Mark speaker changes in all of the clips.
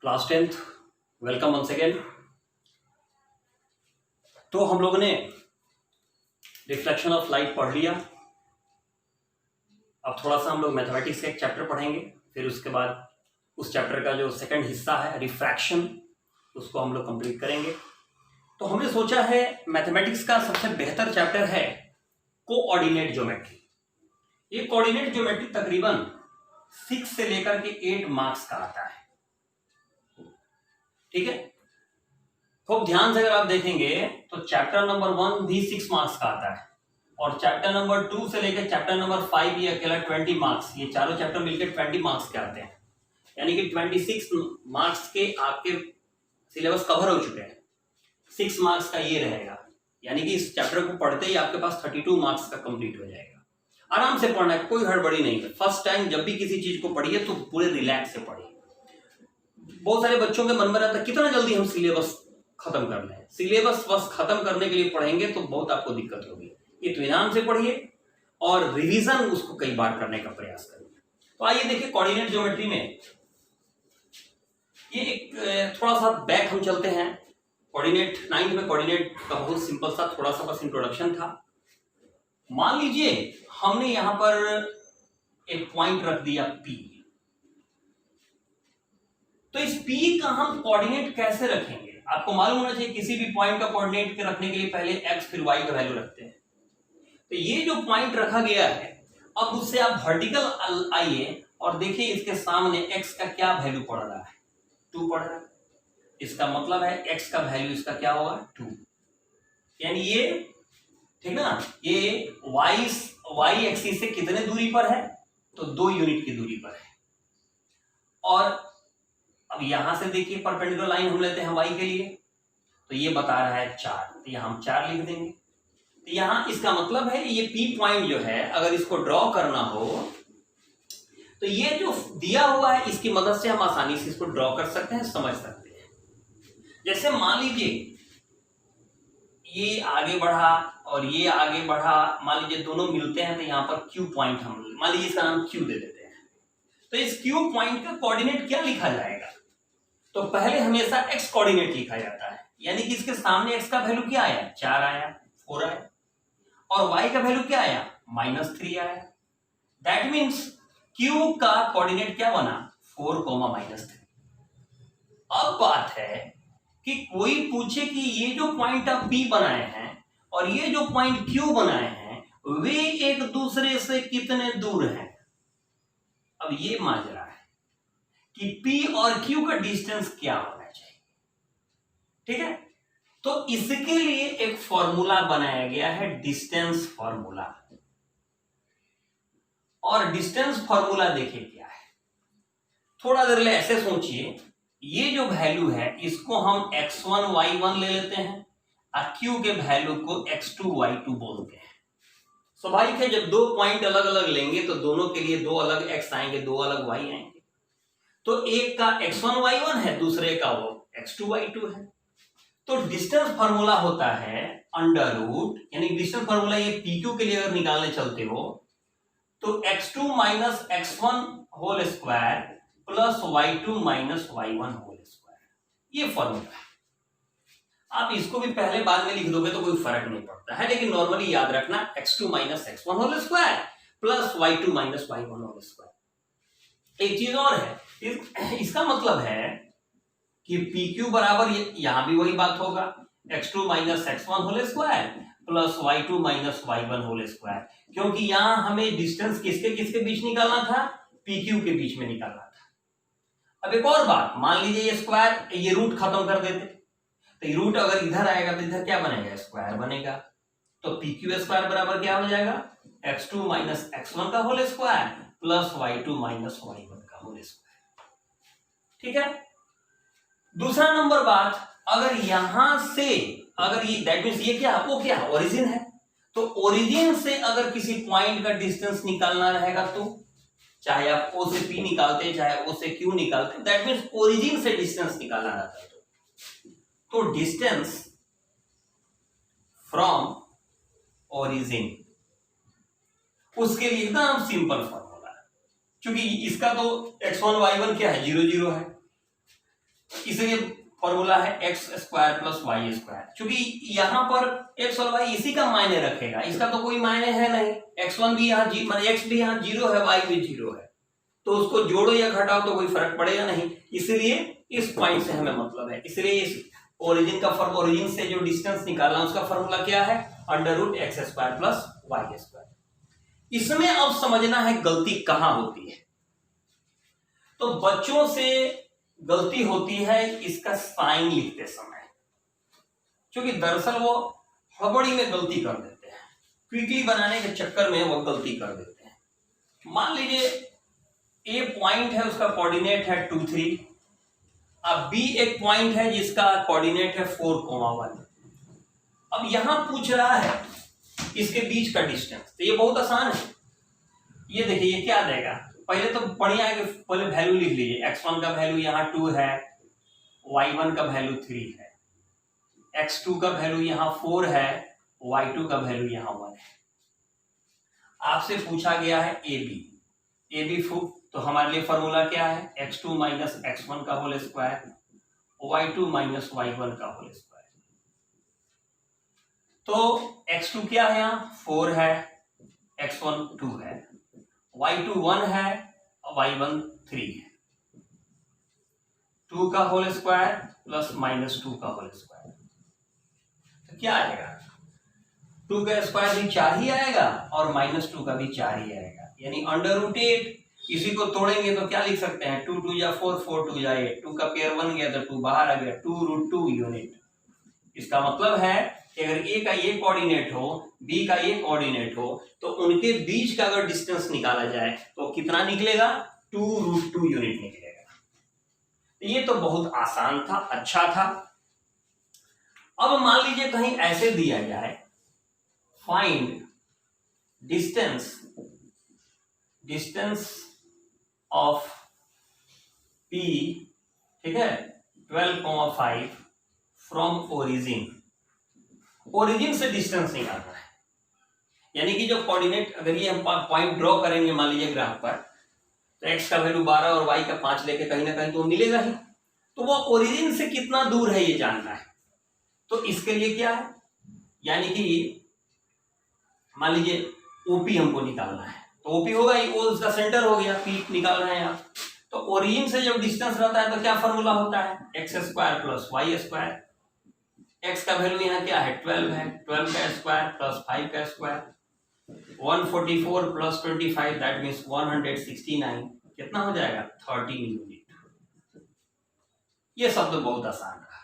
Speaker 1: Class 10th welcome once again. तो हम लोगों ने रिफ्लेक्शन ऑफ लाइट पढ़ लिया। अब थोड़ा सा हम लोग मैथमेटिक्स का एक चैप्टर पढ़ेंगे, फिर उसके बाद उस चैप्टर का जो सेकंड हिस्सा है रिफ्रैक्शन, उसको हम लोग कंप्लीट करेंगे। तो हमने सोचा है मैथमेटिक्स का सबसे बेहतर चैप्टर है कोऑर्डिनेट ज्योमेट्री। ये कोऑर्डिनेट ज्योमेट्री तकरीबन 6 से लेकर के 8 मार्क्स का आता है। ठीक है, खूब ध्यान से अगर आप देखेंगे तो चैप्टर नंबर 1 भी 6 मार्क्स का आता है और चैप्टर नंबर 2 से लेकर चैप्टर नंबर 5 ये अकेला 20 मार्क्स, ये चारों चैप्टर मिलकर 20 मार्क्स के आते हैं। यानी कि 26 मार्क्स के आपके सिलेबस कवर हो चुके हैं। 6 मार्क्स का ये रहेगा, यानी कि इस चैप्टर को पढ़ते ही आपके पास 32 मार्क्स का कंप्लीट हो जाएगा। आराम से पढ़ना है, कोई हड़बड़ी नहीं है। फर्स्ट टाइम जब भी किसी चीज को पढ़िए तो पूरे रिलैक्स से पढ़िए। बहुत सारे बच्चों के मन में रहता है कितना जल्दी हम सिलेबस खत्म कर लें। सिलेबस बस खत्म करने के लिए पढ़ेंगे तो बहुत आपको दिक्कत होगी। इत्मीनान से पढ़िए और रिवीजन उसको कई बार करने का प्रयास करिए। तो आइए देखिए कोऑर्डिनेट ज्योमेट्री में ये एक थोड़ा सा बैक हम चलते हैं। कोऑर्डिनेट 9th में कोऑर्डिनेट का बहुत सिंपल सा थोड़ा सा बस इंट्रोडक्शन था। मान लीजिए हमने यहां पर एक पॉइंट रख दिया P, तो इस P का हम कोऑर्डिनेट कैसे रखेंगे आपको मालूम होना चाहिए। किसी भी पॉइंट का कोऑर्डिनेट रखने के लिए पहले x फिर y का वैल्यू रखते हैं। तो ये जो पॉइंट रखा गया है, अब उससे आप वर्टिकल आइए और देखिए इसके सामने x का क्या वैल्यू पड़ रहा है, 2 पड़ रहा है। इसका मतलब है x का वैल्यू इसका क्या होगा 2, यानी ये ठीक ना, ये y एक्सिस से कितने दूरी पर है तो 2 यूनिट की दूरी पर है। और अब यहां से देखिए परपेंडिकुलर लाइन हम लेते हैं y के लिए, तो ये बता रहा है 4, तो यहां हम 4 लिख देंगे। तो यहां इसका मतलब है ये P पॉइंट जो है अगर इसको ड्रॉ करना हो तो ये जो दिया हुआ है इसकी मदद से हम आसानी से इसको ड्रॉ कर सकते हैं, समझ सकते हैं। जैसे मान लीजिए ये आगे बढ़ा और ये आगे बढ़ा, मान लीजिए दोनों मिलते हैं तो यहां पर Q पॉइंट हम मान लीजिए इसका नाम Q दे देते हैं। तो इस Q पॉइंट का कोऑर्डिनेट क्या लिखा जाएगा, तो पहले हमेशा x कोऑर्डिनेट लिखा जाता है, यानी कि इसके सामने x का वैल्यू क्या आया 4 आया 4 आया और y का वैल्यू क्या आया -3 आया। दैट मींस q का कोऑर्डिनेट क्या बना 4, -3। अब बात है कि कोई पूछे कि ये जो पॉइंट आप P बनाए हैं और ये जो पॉइंट Q बनाए हैं वे एक दूसरे से कितने दूर हैं। अब ये माजरा है कि P और Q का डिस्टेंस क्या होना चाहिए। ठीक है, तो इसके लिए एक फॉर्मूला बनाया गया है डिस्टेंस फॉर्मूला। और डिस्टेंस फॉर्मूला देखिए क्या है, थोड़ा देर ले ऐसे सोचिए। ये जो वैल्यू है इसको हम x1 y1 ले लेते हैं और Q के वैल्यू को x2 y2 बोलते हैं। स्वाभाविक है जब दो पॉइंट अलग अलग लेंगे तो दोनों के लिए 2 अलग x आएंगे 2 अलग y आएंगे। तो एक का x1 y1 है, दूसरे का वो x2 y2 है। तो डिस्टेंस फार्मूला होता है अंडर रूट, यानी डिस्टेंस फार्मूला ये PQ के लिए अगर निकालने चलते हो तो x2 minus x1 whole square plus y2 minus y1 whole square, ये फॉर्मूला है। आप इसको भी पहले बाद में लिख दोगे तो कोई फर्क नहीं पड़ता है, लेकिन नॉर्मली याद रखना x2 minus x1 whole square plus y2 minus y1 whole square. एक चीज और है, इसका मतलब है कि PQ बराबर यहां भी वही बात होगा x2 minus x1 whole square plus y2 minus y1 whole square, क्योंकि यहां हमें डिस्टेंस किसके किसके बीच निकालना था PQ के बीच में निकालना था। अब एक और बात, मान लीजिए ये स्क्वायर ये रूट खत्म कर देते तो ये रूट अगर इधर आएगा तो इधर क्या बनेगा स्क्वायर बनेगा। तो PQ स्क्वायर बराबर क्या हो जाएगा x2 माइनस x1 का whole square plus y2 minus y1 का होल स्क्वायर। ठीक है, दूसरा नंबर बात, अगर यहां से अगर ये दैट मींस ये क्या वो क्या ओरिजिन है, तो ओरिजिन से अगर किसी पॉइंट का डिस्टेंस निकालना रहेगा तो चाहे आप O से P निकालते चाहे O से Q निकालते, दैट मींस ओरिजिन से डिस्टेंस निकालना रहता है। तो डिस्टेंस फ्रॉम ओरिजिन, उसके लिए एकदम सिंपल फॉर्मूला है, क्योंकि इसका तो x1 y1 क्या है 0 0 है, इसलिए फॉर्मूला है x square plus y square. क्योंकि यहाँ पर एक्स और वाई इसी का मायने रखेगा, इसका तो कोई मायने है नहीं। x1 भी यहाँ मतलब एक्स भी यहाँ 0 है, वाई भी 0 है, तो उसको जोड़ो या घटाओ तो कोई फर्क पड़ेगा नहीं। इसलिए इस पॉइंट से हमें मतलब है, इसलिए इस ओरिजिन का ओरिजिन से जो डिस्टेंस निकालना उसका फॉर्मूला क्या है, under root x square plus y square. इसमें अब समझना है गलती कहां होती है। तो बच्चों से गलती होती है इसका साइन लिखते समय, क्योंकि दरअसल वो हड़बड़ी में गलती कर देते हैं, क्विकली बनाने के चक्कर में वो गलती कर देते हैं। मान लीजिए ए पॉइंट है, उसका कोऑर्डिनेट है 2 3, अब बी एक पॉइंट है जिसका कोऑर्डिनेट है 4,1। अब यहां पूछ रहा है इसके बीच का डिस्टेंस, तो ये बहुत आसान है। ये देखिए ये क्या देगा, पहले तो बढ़िया है कि पहले वैल्यू लिख लीजिए। x1 का वैल्यू यहाँ 2 है, y1 का वैल्यू 3 है, x2 का वैल्यू यहाँ 4 है, y2 का वैल्यू यहाँ 1 है। आपसे पूछा गया है ए बी तो हमारे लिए फॉर्मूला क्या है, x2 माइनस x1 का whole square, y2 minus y1 का होल स्क्वायर। तो x2 क्या है, यहाँ 4 है, x1 2 है, y2 1 है और y1 3 है। 2 का होल स्क्वायर प्लस माइनस 2 का होल स्क्वायर, तो क्या आएगा, 2 का स्क्वायर भी 4 ही आएगा और माइनस 2 का भी 4 ही आएगा, यानी अंडर रूट 8। इसी को तोड़ेंगे तो क्या लिख सकते हैं, 2 2 या 4 4 2 या 8, 2 का पेयर बन गया तो 2 बाहर आ गया, 2 रूट 2 यूनिट। इसका मतलब है कि अगर ए का ये कोऑर्डिनेट हो, बी का ये कोऑर्डिनेट हो, तो उनके बीच का अगर डिस्टेंस निकाला जाए तो कितना निकलेगा, 2 रूट 2 यूनिट निकलेगा। ये तो बहुत आसान था, अच्छा था। अब मान लीजिए कहीं ऐसे दिया जाए, फाइंड डिस्टेंस ऑफ P, ठीक है, 12,5 फ्रॉम ओरिजिन से डिस्टेंस निकालना है। यानी कि जो कोऑर्डिनेट, अगर ये हम पॉइंट ड्रॉ करेंगे मान लीजिए ग्राफ पर, तो x का वैल्यू 12 और y का 5 लेके कहीं ना कहीं तो मिलेगा ही, तो वो ओरिजिन से कितना दूर है ये जानना है। तो इसके लिए क्या है, यानी कि मान लीजिए OP हमको निकालना है, तो OP होगा ही, वो उसका सेंटर हो गया, P निकाल रहे हैं आप। तो ओरिजिन से जब डिस्टेंस रहता है तो क्या फॉर्मूला होता है, x square plus y square. X का वैल्यू यहाँ क्या है, 12 है, 12 का स्क्वायर प्लस 5 का स्क्वायर, 144 प्लस 25 दैट मीन्स 169, कितना हो जाएगा, 13 यूनिट। ये शब्द बहुत आसान रहा।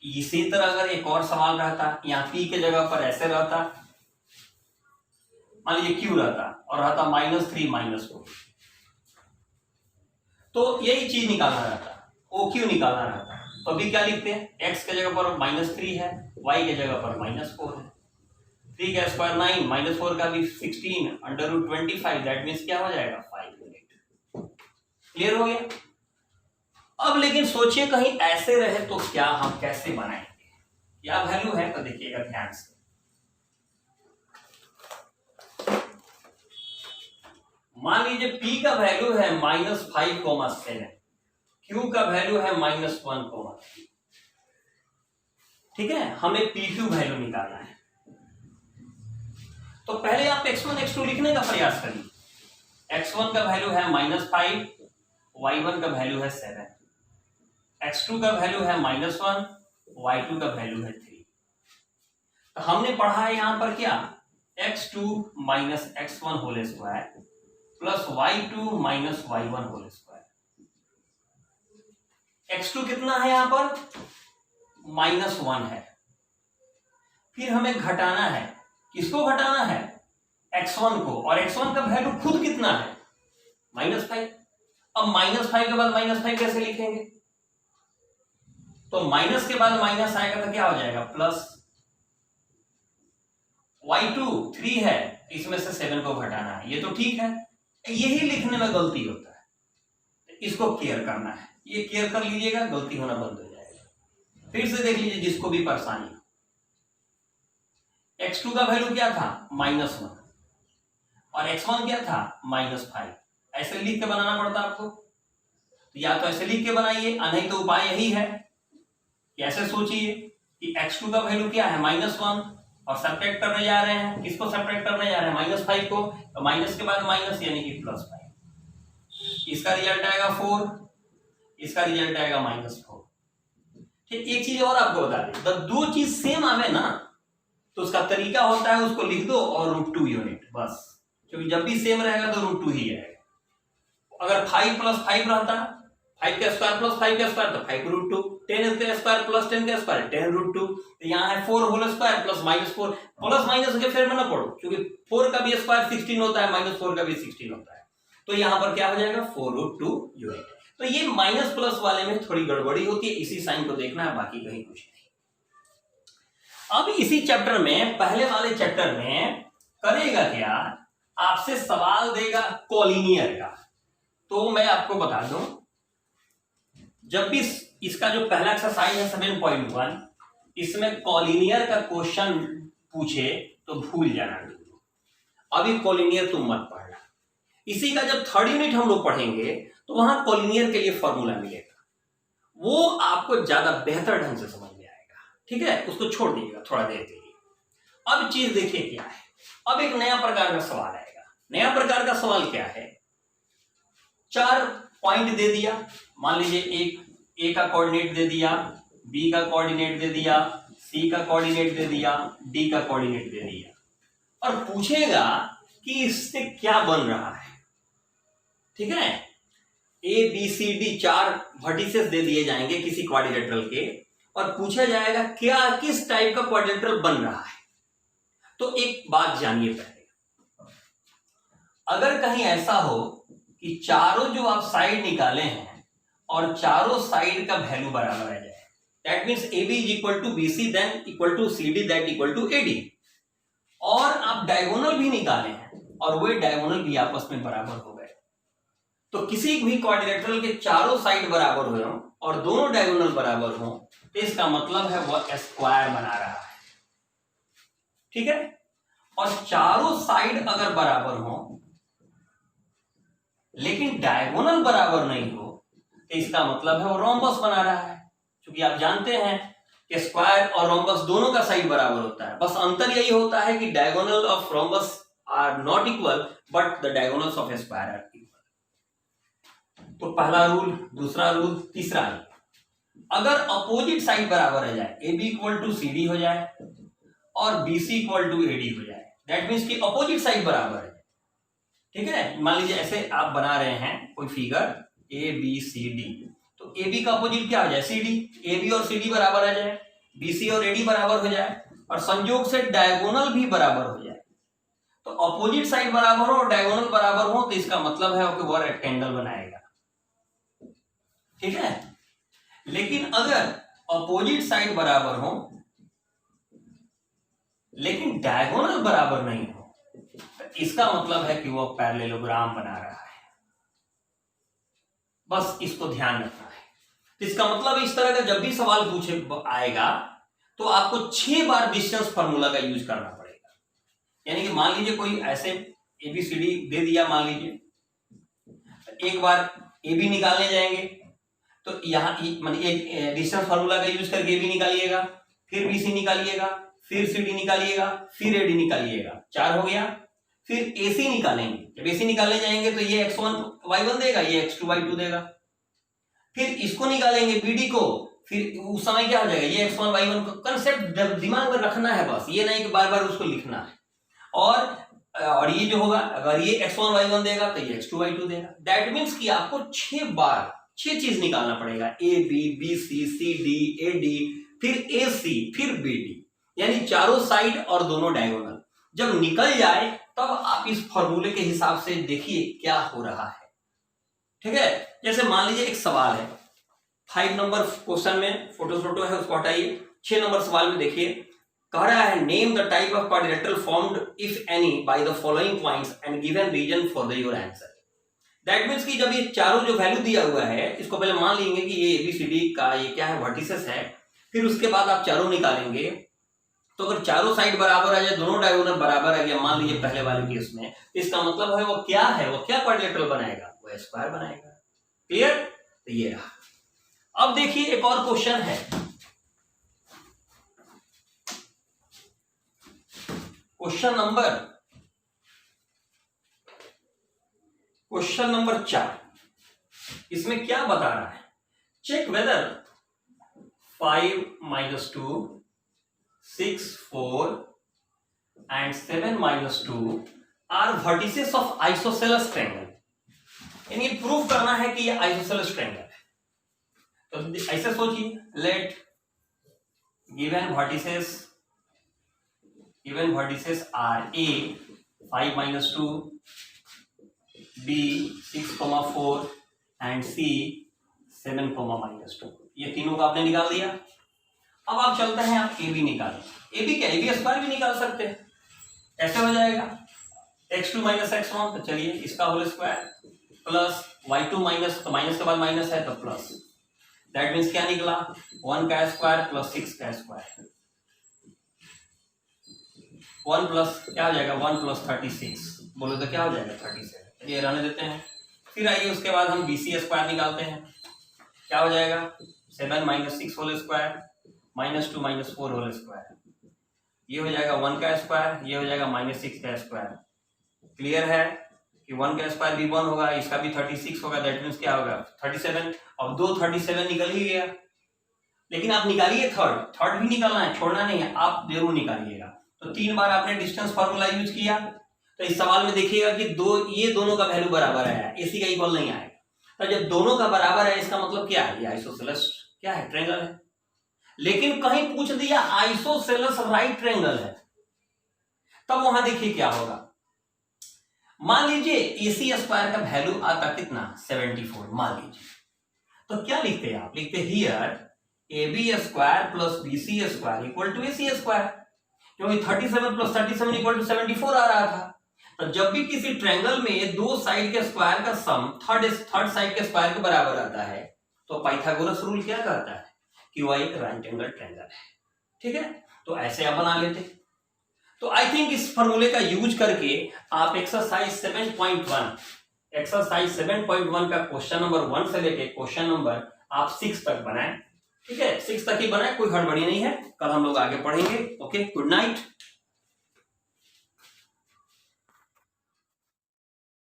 Speaker 1: इसी तरह अगर एक और सवाल रहता, यहाँ P के जगह पर ऐसे रहता, मान लीजिए Q रहता और रहता -3 -4, तो यही चीज निकालना रहता, OQ निकालना रहता। तो अभी क्या लिखते हैं, x के जगह पर -3 है, y के जगह पर -4 है, 3 का स्क्वायर 9, -4 का भी 16, अंडर रूट 25 दैट मीन्स क्या हो जाएगा, 5 यूनिट। क्लियर हो गया। अब लेकिन सोचिए कहीं ऐसे रहे तो क्या हम कैसे बनाएंगे, क्या वैल्यू है, तो देखिएगा ध्यान से। मान लीजिए P का वैल्यू है -5,7, Q का वैल्यू है -1,3, ठीक है, हमें P2 वैल्यू निकालना है। तो पहले आप x1 x2 लिखने का प्रयास करिए। x1 का वैल्यू है -5, y1 का वैल्यू है 7, x2 का वैल्यू है -1, y2 का वैल्यू है 3। तो हमने पढ़ा है यहां पर क्या, x2 minus x1 whole square plus y2 minus y1 whole square. x2 कितना है यहां पर, -1 है। फिर हमें घटाना है, किसको घटाना है, x1 को, और x1 का वैल्यू खुद कितना है, -5। अब -5 के बाद -5 कैसे लिखेंगे, तो माइनस के बाद माइनस आएगा तो क्या हो जाएगा, प्लस। y2 3 है, इसमें से 7 को घटाना है, ये तो ठीक है। यही लिखने में गलती होता है, इसको केयर करना है, ये केयर कर लीजिएगा, गलती होना बंद हो जाएगा। फिर से देख लीजिए जिसको भी परेशानी। x2 का वैल्यू क्या था, -1, और x1 क्या था, -5। ऐसे लिख के बनाना पड़ता आपको। तो या तो ऐसे लिख के बनाइए, नहीं तो उपाय यही है कि ऐसे सोचिए कि x2 का वैल्यू क्या है -1 और सब्ट्रैक्ट करने जा रहे हैं। किसको सब्ट्रैक्ट करने जा रहे हैं? -5 को। तो माइनस के बाद माइनस यानी कि +5। इसका रिजल्ट आएगा 4, इसका रिजल्ट आएगा -4। ठीक, एक चीज और आपको बता दें, जब दो चीज सेम आवे ना तो उसका तरीका होता है उसको लिख दो और √2 यूनिट बस, क्योंकि जब भी सेम रहेगा तो √2 ही आएगा। अगर 5 + 5 रहता, 5 का स्क्वायर + 5 का स्क्वायर तो 5 √2, 10 का स्क्वायर + 10 का स्क्वायर 10 √2। तो यहाँ है 4 whole square plus -4, plus minus के फिर में ना पढ़ो, क्योंकि 4 का भी स्क्वायर 16 होता है, -4 का भी 16 होता है। तो यहाँ पर क्या हो जाएगा 4 √2 यूनिट। तो ये माइनस प्लस वाले में थोड़ी गड़बड़ी होती है, इसी साइन को देखना है, बाकी कहीं कुछ नहीं। अब इसी चैप्टर में, पहले वाले चैप्टर में करेगा क्या, आपसे सवाल देगा कॉलिनियर का। तो मैं आपको बता दूं, जब भी इसका जो पहला एक्सरसाइज है 7.1, इसमें कॉलिनियर का क्वेश्चन पूछे तो भूल जाना। अभी कॉलिनियर तुम मत पढ़ना, इसी का जब थर्ड यूनिट हम लोग पढ़ेंगे तो वहां कॉलिनियर के लिए फॉर्मूला मिलेगा, वो आपको ज्यादा बेहतर ढंग से समझ में आएगा। ठीक है, उसको छोड़ दीजिएगा थोड़ा देर के लिए। अब चीज देखिए क्या है, अब एक नया प्रकार का सवाल आएगा। नया प्रकार का सवाल क्या है, 4 पॉइंट दे दिया, मान लीजिए एक ए का कोऑर्डिनेट दे दिया, बी का कोऑर्डिनेट दे दिया, सी का कोऑर्डिनेट दे दिया, डी का कोऑर्डिनेट दे दिया, और पूछेगा कि इससे क्या बन रहा है। ठीक है, A B C D 4 vertices दे दिए जाएंगे किसी क्वाड्रिलेटरल के, और पूछा जाएगा क्या किस टाइप का क्वाड्रिलेटरल बन रहा है। तो एक बात जानिए पहले, अगर कहीं ऐसा हो कि चारों जो आप साइड निकाले हैं और चारों साइड का वैल्यू बराबर आ जाए, that means AB is equal to BC then equal to CD that equal to AD, और आप डायगोनल भी निकाले हैं और वे डायगोनल भी आपस में बराबर हो गए, तो किसी भी क्वाड्रिलेटरल के चारों साइड बराबर हो और दोनों डायगोनल बराबर हो, तो इसका मतलब है वह स्क्वायर बना रहा है। ठीक है, और चारों साइड अगर बराबर हो लेकिन डायगोनल बराबर नहीं हो, तो इसका मतलब है वो रोम्बस बना रहा है। क्योंकि आप जानते हैं कि स्क्वायर और रोम्बस दोनों का साइड बराबर होता है, बस अंतर यही होता है कि diagonal of rhombus are not equal but the diagonals of square are equal. तो पहला रूल, दूसरा रूल, तीसरा रूल, अगर अपोजिट साइड बराबर हो जाए, AB इक्वल टू CD हो जाए और BC इक्वल टू AD हो जाए, दैट मीन्स कि अपोजिट साइड बराबर है। ठीक है, मान लीजिए ऐसे आप बना रहे हैं कोई फिगर ABCD, तो AB का अपोजिट क्या हो जाए CD, AB और CD बराबर आ जाए, BC और AD बराबर हो जाए, और संयोग से डायगोनल भी बराबर हो जाए। तो अपोजिट साइड बराबर हो और डायगोनल बराबर हो, तो इसका मतलब है कि वह रेक्टेंगल बनाएगा। ठीक है, लेकिन अगर अपोजिट साइड बराबर हो लेकिन डायगोनल बराबर नहीं हो, तो इसका मतलब है कि वह पैरेललोग्राम बना रहा है। बस इसको ध्यान रखना है। तो इसका मतलब इस तरह का जब भी सवाल पूछे आएगा तो आपको 6 बार डिस्टेंस फार्मूला का यूज करना पड़ेगा। यानी कि मान लीजिए कोई ऐसे ABCD दे दिया, मान लीजिए एक बार AB निकालने जाएंगे तो यहाँ एक डिस्टेंस फार्मूला का यूज करके AB निकालिएगा, फिर BC निकालिएगा, फिर CD निकालिएगा, फिर AD निकालिएगा, 4 हो गया। फिर AC निकालेंगे, जब AC निकालने जाएंगे तो ये x1 y1 देगा, ये x2 y2 देगा। फिर इसको निकालेंगे BD को, फिर उस समय क्या हो जाएगा, ये x1 y1 का कंसेप्ट दिमाग में रखना है, बस ये नहीं कि बार बार उसको लिखना है। और ये जो होगा, अगर ये x1 y1 देगा तो ये x2 y2 देगा। दैट मीन्स कि आपको 6 बार 6 चीज निकालना पड़ेगा, AB BC CD AD फिर AC फिर BD, यानी चारों साइड और दोनों डायगोनल। जब निकल जाए तब आप इस फॉर्मूले के हिसाब से देखिए क्या हो रहा है। ठीक है, जैसे मान लीजिए एक सवाल है, 5 नंबर क्वेश्चन में फोटो है, उसको हटाइए। 6 नंबर सवाल में देखिए, कह रहा है name the type of quadrilateral formed if any by the following points and given reason for the your answer. That means कि जब ये चारों जो वैल्यू दिया हुआ है, इसको पहले मान लेंगे कि ये ABCD का ये क्या है, वर्टिसेस है। फिर उसके बाद आप चारों निकालेंगे, तो अगर चारों साइड बराबर आ जाए, दोनों डायगोनल बराबर आ गया, मान लीजिए पहले वाले केस में, इसका मतलब है वो क्या क्वाड्रिलेटरल बनाएगा, वो स्क्वायर बनाएगा। क्लियर? तो ये रहा। अब देखिए एक और क्वेश्चन है, क्वेश्चन नंबर 4। इसमें क्या बता रहा है, check whether 5 - 2 6 4 and 7 - 2 are vertices of isosceles triangle। यानी प्रूव करना है कि ये आइसोसेलेस ट्रायंगल है। तो ऐसे सोचिए, let given vertices are A 5 - 2, B 6, 4 and C 7, -2। ये तीनों का आपने निकाल दिया। अब आप चलते हैं, आप ए बी निकालें। ए बी क्या, ए बी स्क्वायर भी निकाल सकते हैं। ऐसे हो जाएगा x2 - x1, तो चलिए इसका whole square plus y2 minus, तो माइनस के बाद माइनस है तो प्लस, दैट मीन्स क्या निकला 1 का स्क्वायर प्लस 6 का स्क्वायर, 1 प्लस क्या हो जाएगा 1 प्लस 36, बोलो तो क्या हो जाएगा 37। ये रहने देते हैं। फिर आइए उसके बाद हम BC स्क्वायर निकालते हैं। क्या हो जाएगा 7 - 6 होल स्क्वायर -2 - 4 होल स्क्वायर, ये हो जाएगा 1 का स्क्वायर, ये हो जाएगा -6 का स्क्वायर। क्लियर है कि 1 का स्क्वायर भी 1 होगा, इसका भी 36 होगा, दैट मीन्स क्या होगा 37। अब 2 37 निकल ही गया, लेकिन आप निकालिए थर्ड भी निकालना है, छोड़ना नहीं है, आप जरूर निकालिएगा। तो 3 बार आपने डिस्टेंस फार्मूला यूज किया, तो इस सवाल में देखिएगा कि ये दोनों का वैल्यू बराबर है, इसी का इक्वल नहीं आएगा। तो जब दोनों का बराबर है इसका मतलब क्या है, ये आइसोसेलेस क्या है, ट्रायंगल है। लेकिन कहीं पूछ दिया आइसोसेलेस राइट ट्रायंगल है, तब वहां देखिए क्या होगा। मान लीजिए AC स्क्वायर का वैल्यू आता कितना 74, मान लीजिए, तो क्या लिखते हैं आप, लिखते here AB square plus BC square equal to AC square, क्योंकि 37 प्लस 37 इक्वल टू 74 आ रहा था। तो जब भी किसी ट्रायंगल में दो साइड के स्क्वायर का सम थर्ड साइड के स्क्वायर के बराबर आता है, तो पाइथागोरस रूल क्या कहता है कि वह एक राइट एंगल ट्रायंगल है। ठीक है, तो ऐसे आप बना लेते। तो आई थिंक इस फॉर्मूले का यूज करके आप एक्सरसाइज 7.1 का क्वेश्चन नंबर 1 से लेके क्वेश्चन नंबर आप 6 तक बनाएं। ठीक है, 6 तक ही बनाएं, कोई हड़बड़ी नहीं है। कल हम लोग आगे पढ़ेंगे। Okay, good night.